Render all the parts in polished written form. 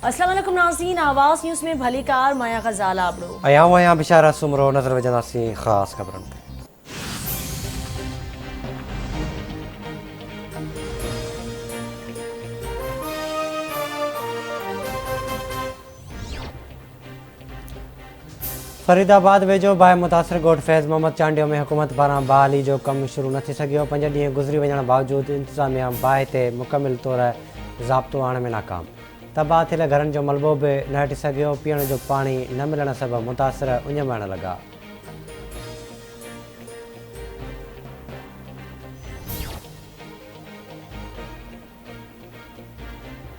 अस्सलाम वालेकुम नाज़रीन, आवाज़ न्यूज़ में भली कार माया ग़ज़ाल आबड़ो आया वया बिशारा सुमरो नज़र वजंदासीं ख़ास ख़बरनि ते। फरीदाबाद वेझो बाहि मुतासिर ॻोठ फैज़ मोहम्मद चांडियो में हुकूमत पारां बहाली जो कमु शुरू न थी सघियो। 5 ॾींहं गुज़री वञण बावजूदि इंतिज़ामिया बाहि ते मुकमिल तौर ज़ाब्तो आणण में नाकाम। तबाह थियल घरनि जो मलबो बि न हटी सघियो। पीअण जो पाणी न मिलण सबबि मुतासिर उञमण लॻा।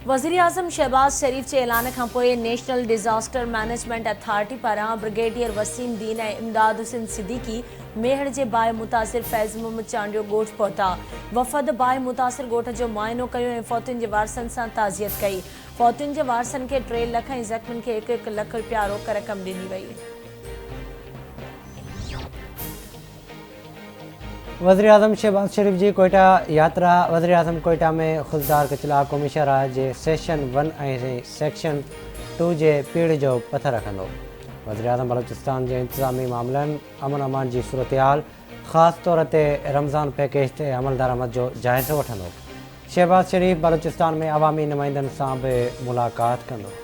वज़ीर आज़म शहबाज शरीफ जे ऐलान खां पोइ नेशनल डिज़ास्टर मैनेजमेंट अथॉरिटी पारां ब्रिगेडियर वसीम दीन ऐं इमदाद हुसैन सिद्दीकी मेहड़ जे बाहि मुतासिर फैज़ मोहम्मद चांडियो ॻोठ पहुता। वफ़द बाहि मुतासिर ॻोठ जो मुआइनो कयो ऐं फ़ौतियुनि जे वारसनि सां ताज़ियत कई। फ़ौतियुनि जे वारसनि खे 3 लख ऐं ज़ख़्मियुनि खे 1-1 लख रुपया रोक रक़म ॾिनी वई। वज़ीर आज़म शहबाज शरीफ जी कोयटा यात्रा। वज़ीर आज़म कोयटा में ख़ुददार कचला क़ौमी शाहराह जे सेक्शन 1 ऐं सेक्शन 2 जे पीड़ जो पथर रखंदो। वज़ीर आज़म बलोचिस्तान जे इंतिज़ामी मामलनि अमन अमान जी सूरत-हाल ख़ासि तौर ते रमज़ान पैकेज ते अमल दरामद जो जाइज़ो वठंदो। शहबाज शरीफ बलोचिस्तान में अवामी नुमाइंदनि सां बि मुलाक़ात कंदो।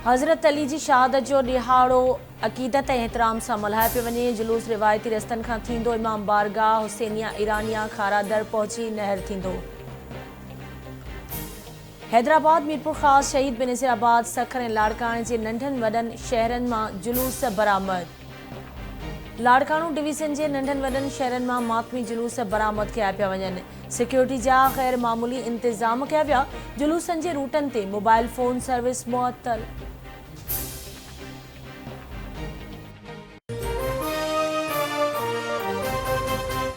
हज़रत अली जी शहादत जो ॾिहाड़ो अक़ीदत ऐं एहतराम सां मल्हाए पियो वञे। जुलूस रिवायती रस्तनि खां थींदो। इमाम बारगाह हुसैनिया ईरानिया खारादर पहुची नहर थींदो। हैदराबाद मीरपुर ख़ास शहीद बेनज़ीराबाद सखर ऐं लाड़काणे जे नंढनि वॾनि शहरनि मां जुलूस बरामद। लाड़काणो डिवीज़न जे नंढनि वॾनि शहरनि मां मातमी जुलूस बरामद कया पिया वञनि। सिक्योरिटी जा ग़ैर मामूली इंतज़ाम कया विया। जुलूसनि जे रूटनि ते मोबाइल फ़ोन सर्विस मुअतल।